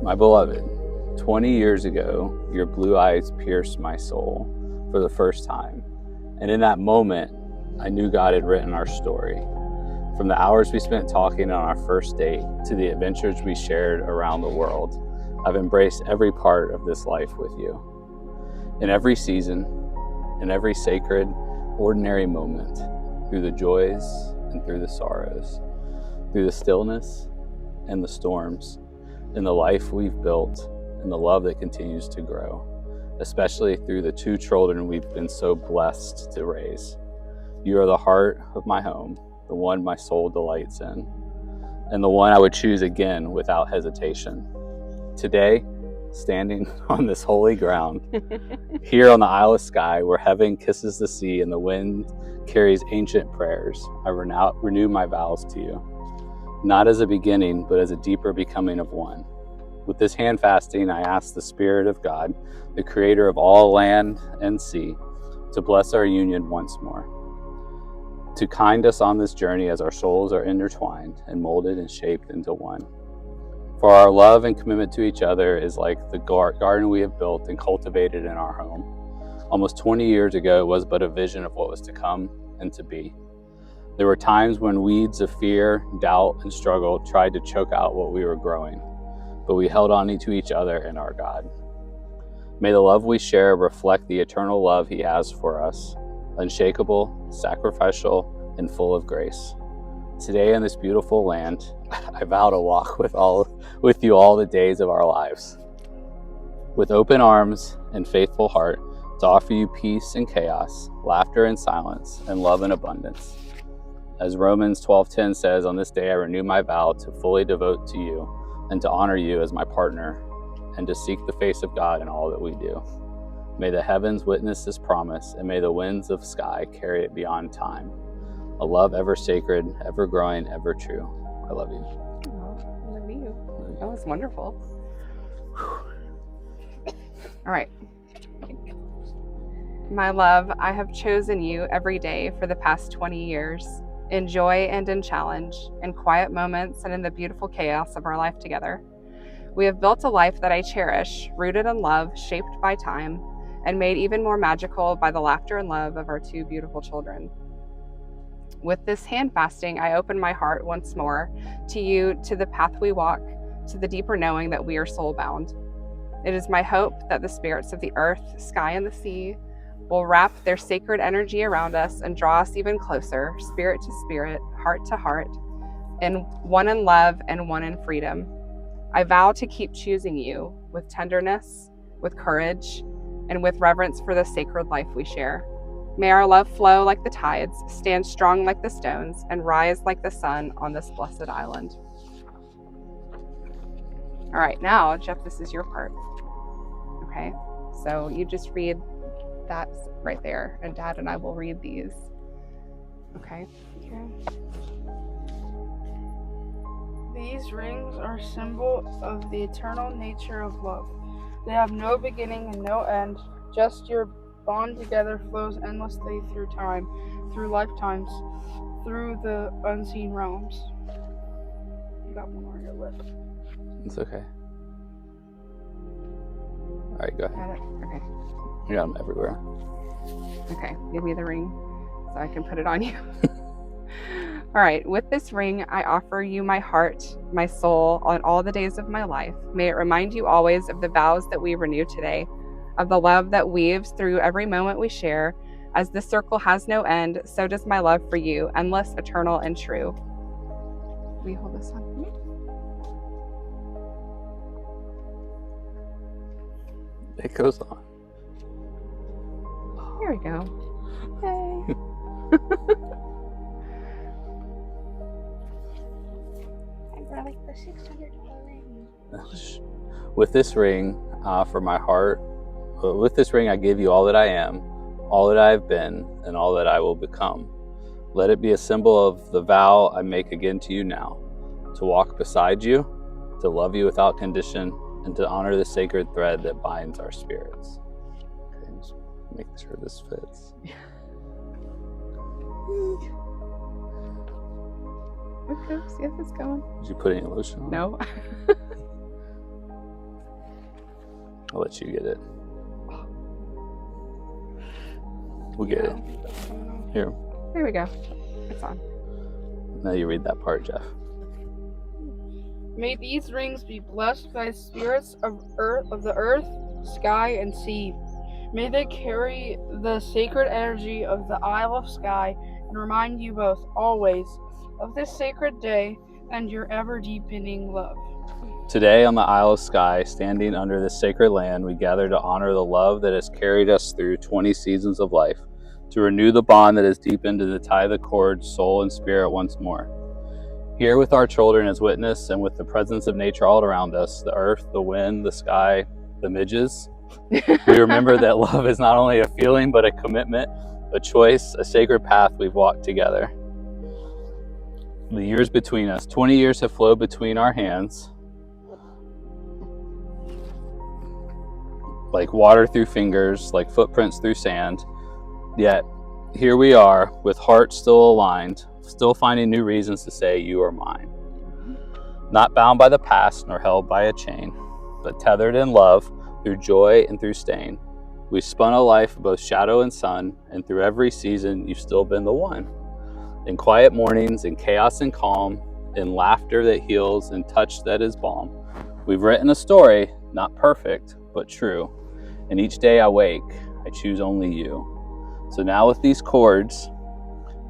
My beloved, 20 years ago, your blue eyes pierced my soul for the first time. And in that moment, I knew God had written our story. From the hours we spent talking on our first date to the adventures we shared around the world, I've embraced every part of this life with you. In every season, in every sacred, ordinary moment, through the joys and through the sorrows, through the stillness and the storms, in the life we've built and the love that continues to grow, especially through the 2 children we've been so blessed to raise. You are the heart of my home, the one my soul delights in, and the one I would choose again without hesitation. Today, standing on this holy ground, here on the Isle of Skye, where heaven kisses the sea and the wind carries ancient prayers, I renew my vows to you, not as a beginning, but as a deeper becoming of one. With this handfasting, I ask the Spirit of God, the creator of all land and sea, to bless our union once more, to kind us on this journey as our souls are intertwined and molded and shaped into one. For our love and commitment to each other is like the garden we have built and cultivated in our home. Almost 20 years ago, it was but a vision of what was to come and to be. There were times when weeds of fear, doubt, and struggle tried to choke out what we were growing, but we held on to each other and our God. May the love we share reflect the eternal love He has for us, unshakable, sacrificial, and full of grace. Today in this beautiful land, I vow to walk with you all the days of our lives, with open arms and faithful heart, to offer you peace in chaos, laughter in silence, and love in abundance. As Romans 12:10 says, on this day I renew my vow to fully devote to you and to honor you as my partner and to seek the face of God in all that we do. May the heavens witness this promise, and may the winds of Skye carry it beyond time. A love ever sacred, ever growing, ever true. I love you. Oh, I love you. That was wonderful. All right. My love, I have chosen you every day for the past 20 years, in joy and in challenge, in quiet moments and in the beautiful chaos of our life together. We have built a life that I cherish, rooted in love, shaped by time, and made even more magical by the laughter and love of our 2 beautiful children. With this handfasting, I open my heart once more to you, to the path we walk, to the deeper knowing that we are soul-bound. It is my hope that the spirits of the earth, sky, and the sea will wrap their sacred energy around us and draw us even closer, spirit to spirit, heart to heart, and one in love and one in freedom. I vow to keep choosing you with tenderness, with courage, and with reverence for the sacred life we share. May our love flow like the tides, stand strong like the stones, and rise like the sun on this blessed island. All right, now, Jeff, this is your part. Okay, so you just read that right there, and Dad and I will read these. Okay. These rings are a symbol of the eternal nature of love. They have no beginning and no end. Just your bond together flows endlessly through time, through lifetimes, through the unseen realms. You got one on your lip. It's okay. All right, go ahead. Got it? Okay. You got them everywhere. Okay, give me the ring so I can put it on you. All right, with this ring, I offer you my heart, my soul, on all the days of my life. May it remind you always of the vows that we renew today, of the love that weaves through every moment we share. As this circle has no end, so does my love for you, endless, eternal, and true. Will you hold this one for me? It goes on. Here we go. Yay. I like the $600 ring. With this ring, for my heart, with this ring I give you all that I am, all that I have been, and all that I will become. Let it be a symbol of the vow I make again to you now, to walk beside you, to love you without condition, and to honor the sacred thread that binds our spirits. Okay, just make sure this fits. Okay, see if it's going. Did you put any lotion on? No. I'll let you get it. We'll get it. Here. There we go. It's on. Now you read that part, Jeff. May these rings be blessed by spirits of the earth, sky, and sea. May they carry the sacred energy of the Isle of Skye and remind you both always of this sacred day and your ever-deepening love. Today on the Isle of Skye, standing under this sacred land, we gather to honor the love that has carried us through 20 seasons of life, to renew the bond that has deepened, and to tie the cord, soul and spirit once more. Here with our children as witness, and with the presence of nature all around us, the earth, the wind, the sky, the midges, we remember that love is not only a feeling, but a commitment, a choice, a sacred path we've walked together. The years between us, 20 years have flowed between our hands, like water through fingers, like footprints through sand. Yet, here we are, with hearts still aligned, still finding new reasons to say, you are mine. Not bound by the past, nor held by a chain, but tethered in love, through joy and through stain. We spun a life of both shadow and sun, and through every season, you've still been the one. In quiet mornings, in chaos and calm, in laughter that heals, and touch that is balm, we've written a story, not perfect, but true. And each day I wake, I choose only you. So now with these cords,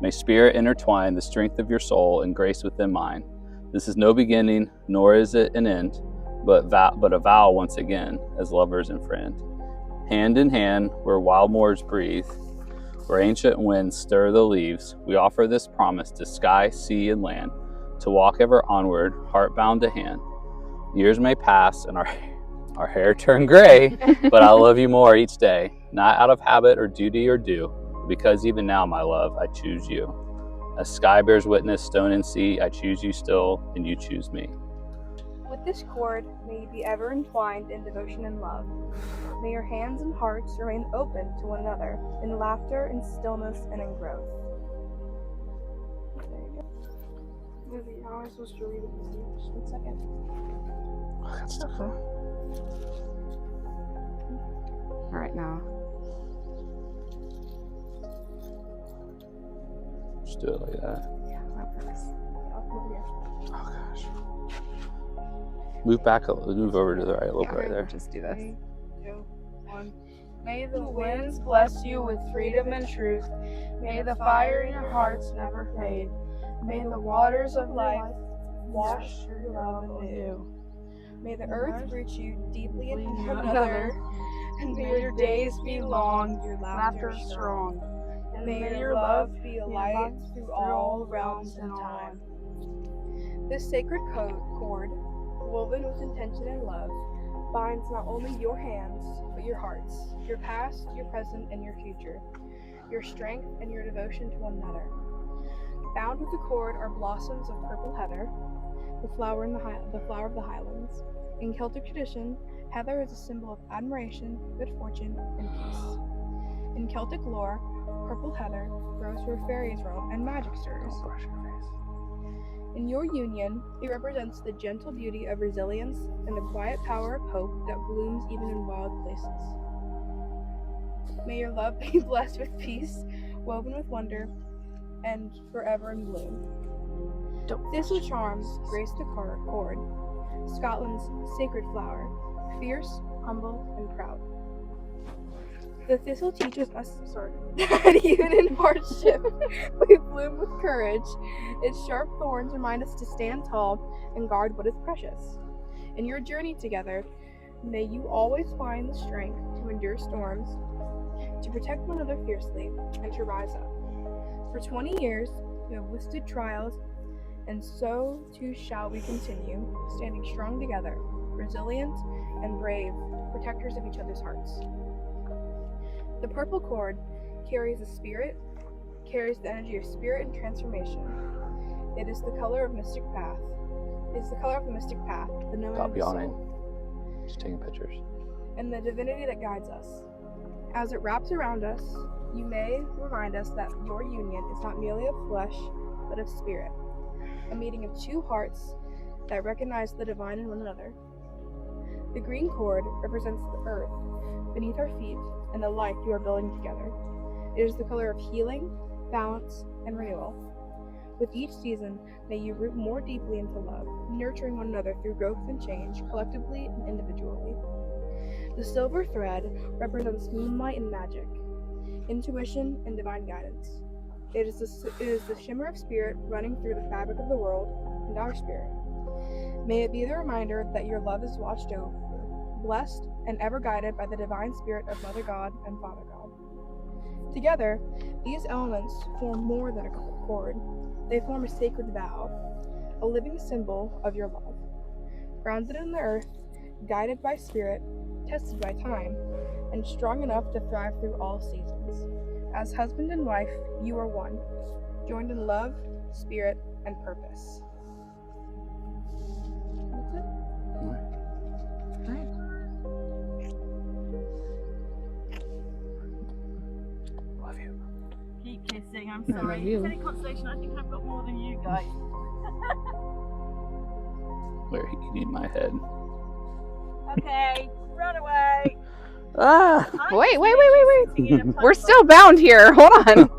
may spirit intertwine the strength of your soul and grace within mine. This is no beginning, nor is it an end, but a vow once again, as lovers and friend. Hand in hand, where wild moors breathe, where ancient winds stir the leaves, we offer this promise to sky, sea, and land, to walk ever onward, heart bound to hand. Years may pass and our hair turn gray, but I'll love you more each day, not out of habit or duty or due, because even now, my love, I choose you. As sky bears witness, stone and sea, I choose you still, and you choose me. With this cord, may you be ever entwined in devotion and love. May your hands and hearts remain open to one another, in laughter, in stillness, and in growth. There you go. Lizzie, how am I supposed to read it? Just 1 second. That's tough. All right, now. Just do it like that. Yeah, that works. I'll come over here. Oh gosh. Move over to the right a little bit right there. Just do this. 3, 2, 1. May the winds bless you with freedom and truth. May the fire in your hearts never fade. May the waters of life wash your love anew. May the earth root you deeply in one another, and may your days be long, your laughter strong. And may your love be a light through all realms and time. This sacred cord, woven with intention and love, binds not only your hands, but your hearts, your past, your present, and your future, your strength and your devotion to one another. Bound with the cord are blossoms of purple heather, the flower of the Highlands. In Celtic tradition, heather is a symbol of admiration, good fortune, and peace. In Celtic lore, purple heather grows where fairies roam and magic stirs. Don't brush your face. In your union, it represents the gentle beauty of resilience and the quiet power of hope that blooms even in wild places. May your love be blessed with peace, woven with wonder, and forever in bloom. Thistle charms grace the cord, Scotland's sacred flower, fierce, humble, and proud. The thistle teaches us that even in hardship, we bloom with courage. Its sharp thorns remind us to stand tall and guard what is precious. In your journey together, may you always find the strength to endure storms, to protect one another fiercely, and to rise up. For 20 years, you have withstood trials, and so too shall we continue, standing strong together, resilient and brave, protectors of each other's hearts. The purple cord carries the energy of spirit and transformation. It is the color of mystic path. It is the color of the mystic path, the knowing Stop of the yawning. soul, Just taking pictures. and the divinity that guides us. As it wraps around us, you may remind us that your union is not merely of flesh, but of spirit, a meeting of two hearts that recognize the divine in one another. The green cord represents the earth beneath our feet and the life you are building together. It is the color of healing, balance, and renewal. With each season, may you root more deeply into love, nurturing one another through growth and change, collectively and individually. The silver thread represents moonlight and magic, intuition and divine guidance. It is the shimmer of spirit running through the fabric of the world and our spirit. May it be the reminder that your love is watched over, blessed, and ever guided by the divine spirit of Mother God and Father God. Together, these elements form more than a cord. They form a sacred vow, a living symbol of your love. Grounded in the earth, guided by spirit, tested by time, and strong enough to thrive through all seasons. As husband and wife, you are one, joined in love, spirit, and purpose. That's it. All right. Love you. Keep kissing, I'm I sorry. love you. It's any consolation, I think I've got more than you guys. Where you need my head. Okay, run away. Ah! I'm Wait, just wait, literally sitting in a We're puddle. still bound here. Hold on.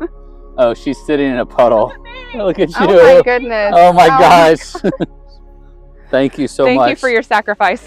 Oh, she's sitting in a puddle. Look at you. Oh my goodness. Oh my Oh gosh. Thank you so much. Thank you for your sacrifice.